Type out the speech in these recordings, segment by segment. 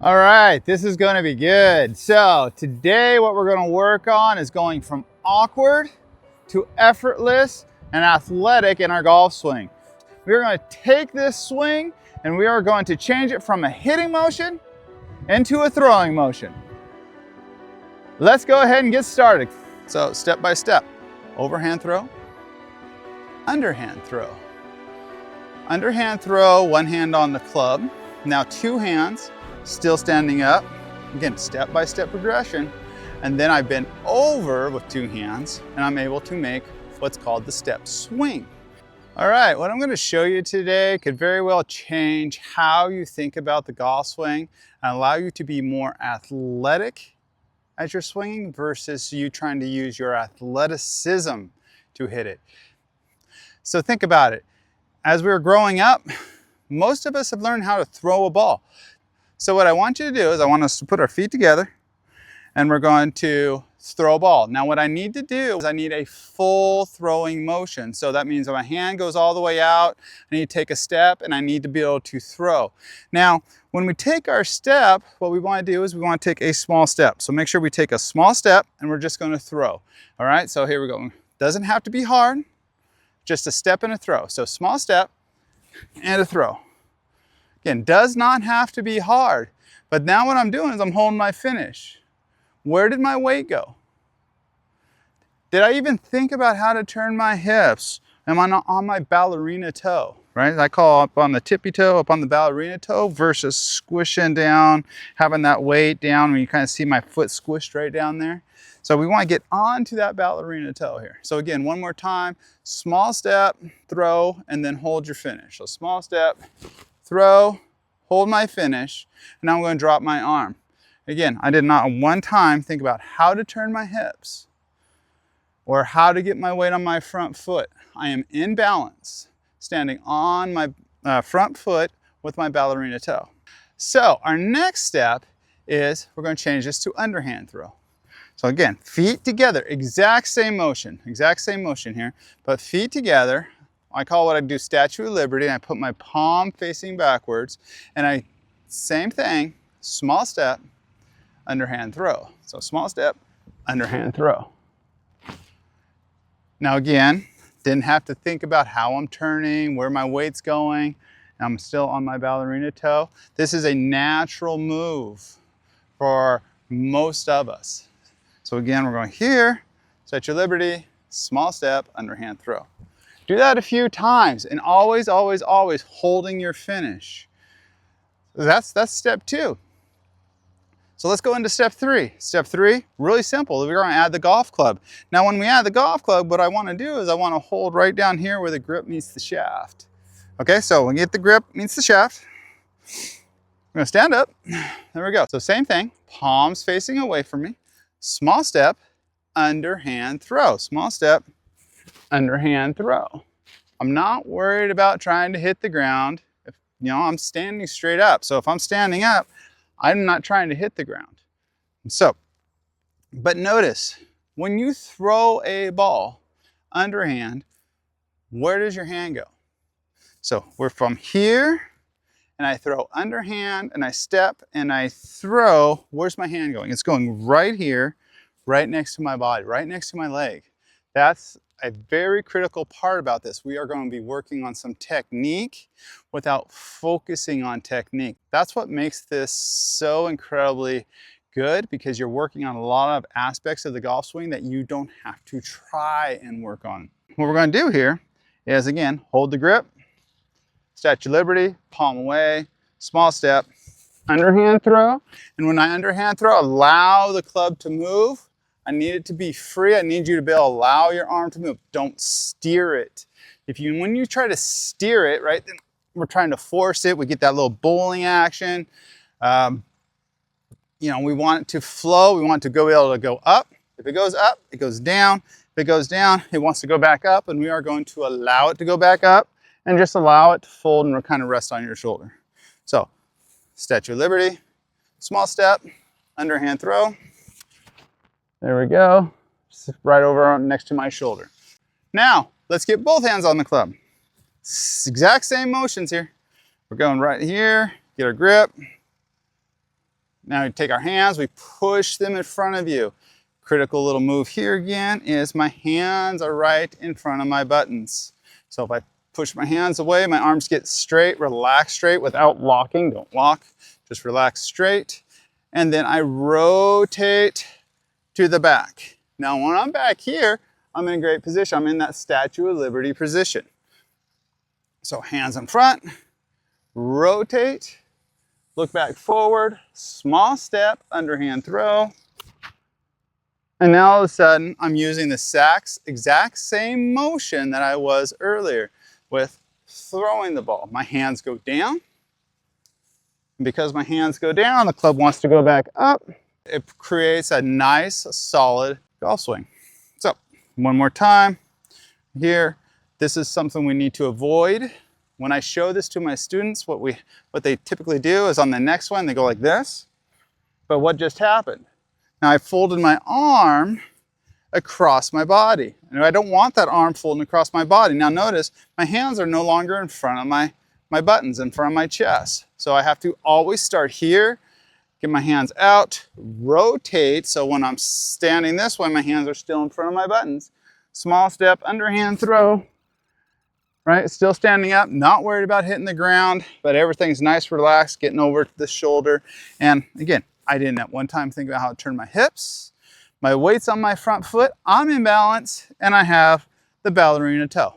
All right, this is going to be good. So today what we're going to work on is going from awkward to effortless and athletic in our golf swing. We're going to take this swing and we are going to change it from a hitting motion into a throwing motion. Let's go ahead and get started. So step by step, overhand throw, underhand throw. Underhand throw, one hand on the club. Now two hands, still standing up. Again, step-by-step progression. And then I bend over with two hands and I'm able to make what's called the step swing. All right, what I'm gonna show you today could very well change how you think about the golf swing and allow you to be more athletic as you're swinging versus you trying to use your athleticism to hit it. So think about it. As we were growing up, most of us have learned how to throw a ball. So what I want you to do is I want us to put our feet together and we're going to throw a ball. Now what I need to do is I need a full throwing motion. So that means my hand goes all the way out, I need to take a step and I need to be able to throw. Now, when we take our step, what we want to do is we want to take a small step. So make sure we take a small step and we're just going to throw. All right, so here we go. Doesn't have to be hard, just a step and a throw. So small step and a throw. Again, does not have to be hard, but now what I'm doing is I'm holding my finish. Where did my weight go? Did I even think about how to turn my hips? Am I not on my ballerina toe, right? I call up on the tippy toe, up on the ballerina toe versus squishing down, having that weight down when you kind of see my foot squished right down there. So we want to get onto that ballerina toe here. So again, one more time, small step, throw, and then hold your finish. So small step, throw, hold my finish, and now I'm going to drop my arm. Again, I did not one time think about how to turn my hips or how to get my weight on my front foot. I am in balance, standing on my front foot with my ballerina toe. So our next step is we're going to change this to underhand throw. So again, feet together, exact same motion here, but feet together. I call what I do Statue of Liberty, and I put my palm facing backwards, and same thing, small step, underhand throw. So small step, underhand throw. Now again, didn't have to think about how I'm turning, where my weight's going. I'm still on my ballerina toe. This is a natural move for most of us. So again, we're going here, Statue of Liberty, small step, underhand throw. Do that a few times and always, always, always holding your finish. That's step two. So let's go into step three. Step three, really simple. We're going to add the golf club. Now when we add the golf club, what I want to do is I want to hold right down here where the grip meets the shaft. Okay, so when you get the grip meets the shaft, we're going to stand up. There we go. So same thing, palms facing away from me. Small step, underhand throw. Small step, underhand throw. I'm not worried about trying to hit the ground. I'm standing straight up. So if I'm standing up, I'm not trying to hit the ground. So, but notice, when you throw a ball underhand, where does your hand go? So we're from here, and I throw underhand, and I step, and I throw. Where's my hand going? It's going right here, right next to my body, right next to my leg. That's a very critical part about this. We are going to be working on some technique without focusing on technique. That's what makes this so incredibly good, because you're working on a lot of aspects of the golf swing that you don't have to try and work on. What we're going to do here is, again, hold the grip, Statue of Liberty, palm away, small step, underhand throw. And when I underhand throw, allow the club to move. I need it to be free. I need you to be able to allow your arm to move. Don't steer it. When you try to steer it, right, then we're trying to force it. We get that little bowling action. We want it to flow. We want it to be able to go up. If it goes up, it goes down. If it goes down, it wants to go back up, and we are going to allow it to go back up and just allow it to fold and kind of rest on your shoulder. So, Statue of Liberty, small step, underhand throw. There we go, just right over next to my shoulder. Now, let's get both hands on the club. Exact same motions here. We're going right here, get our grip, Now we take our hands, we push them in front of you. Critical little move here again is my hands are right in front of my buttons. So if I push my hands away, my arms get straight, relax straight without locking. Don't lock, just relax straight. And then I rotate to the back. Now when I'm back here, I'm in a great position. I'm in that Statue of Liberty position. So hands in front, rotate, look back forward, small step, underhand throw. And now all of a sudden, I'm using the exact same motion that I was earlier with throwing the ball. My hands go down. And because my hands go down, the club wants to go back up. It creates a nice, solid golf swing. So, one more time here. This is something we need to avoid. When I show this to my students, what they typically do is on the next one, they go like this. But what just happened? Now I folded my arm across my body. And I don't want that arm folding across my body. Now notice, my hands are no longer in front of my buttons, in front of my chest. So I have to always start here, get my hands out, rotate. So when I'm standing this way, my hands are still in front of my buttons. Small step, underhand throw, right? Still standing up, not worried about hitting the ground, but everything's nice, relaxed, getting over the shoulder. And again, I didn't at one time think about how to turn my hips. My weight's on my front foot, I'm in balance, and I have the ballerina toe.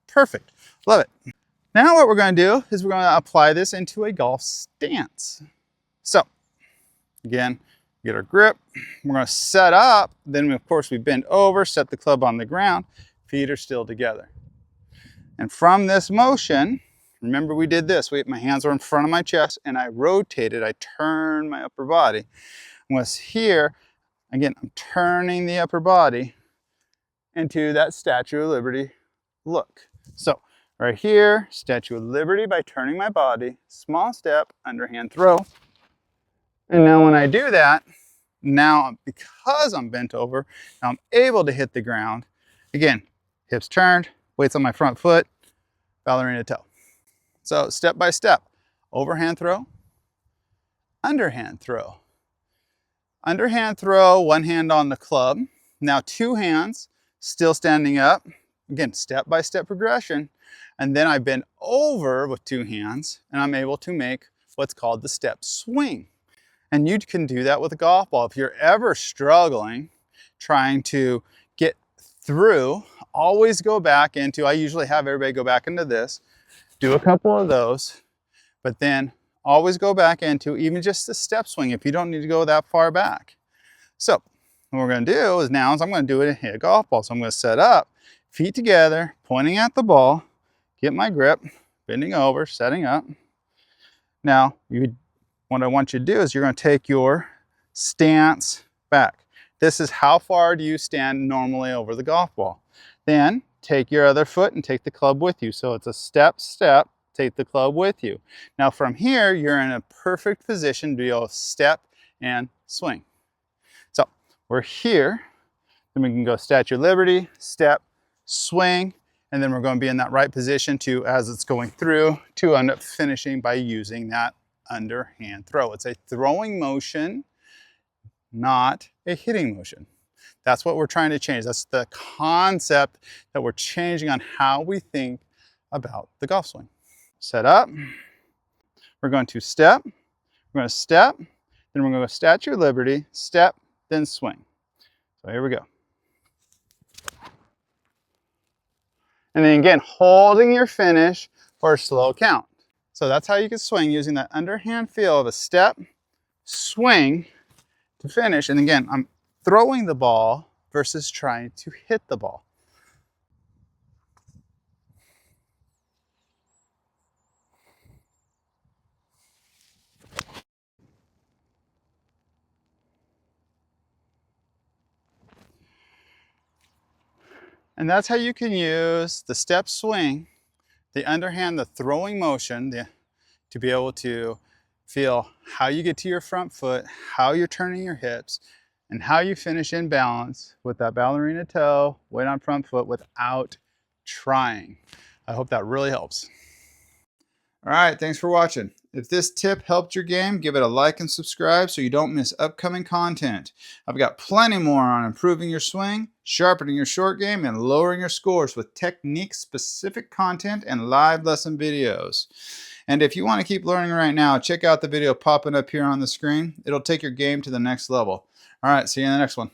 Perfect, love it. Now what we're gonna do is we're gonna apply this into a golf stance. So, again, get our grip, we're gonna set up, then of course we bend over, set the club on the ground, feet are still together. And from this motion, remember we did this, my hands were in front of my chest and I rotated, I turned my upper body. Was here, again, I'm turning the upper body into that Statue of Liberty look. So right here, Statue of Liberty by turning my body, small step, underhand throw. And now when I do that, now because I'm bent over, now I'm able to hit the ground. Again, hips turned, weights on my front foot, ballerina toe. So step by step, overhand throw, underhand throw. Underhand throw, one hand on the club. Now two hands, still standing up. Again, step-by-step progression. And then I bend over with two hands and I'm able to make what's called the step swing. And you can do that with a golf ball. If you're ever struggling, trying to get through, always go back into, I usually have everybody go back into this, do a couple of those, but then always go back into even just the step swing if you don't need to go that far back. So what we're going to do is now I'm going to do it and hit a golf ball. So I'm going to set up, feet together, pointing at the ball, get my grip, bending over, setting up. Now what I want you to do is you're going to take your stance back. This is how far do you stand normally over the golf ball. Then take your other foot and take the club with you. So it's a step, step, take the club with you. Now from here, you're in a perfect position to be able to step and swing. So we're here, then we can go Statue of Liberty, step, swing, and then we're going to be in that right position to, as it's going through, to end up finishing by using that underhand throw. It's a throwing motion, not a hitting motion. That's what we're trying to change. That's the concept that we're changing on how we think about the golf swing. Set up, we're going to step, we're going to step, then we're going to go Statue of Liberty, step, then swing. So here we go. And then again, holding your finish for a slow count. So that's how you can swing using that underhand feel of a step, swing to finish. And again, I'm throwing the ball versus trying to hit the ball. And that's how you can use the step swing, the underhand, the throwing motion, to be able to feel how you get to your front foot, how you're turning your hips, and how you finish in balance with that ballerina toe, weight on front foot without trying. I hope that really helps. All right, thanks for watching. If this tip helped your game, give it a like and subscribe so you don't miss upcoming content. I've got plenty more on improving your swing, sharpening your short game, and lowering your scores with technique-specific content and live lesson videos. And if you want to keep learning right now, check out the video popping up here on the screen. It'll take your game to the next level. All right, see you in the next one.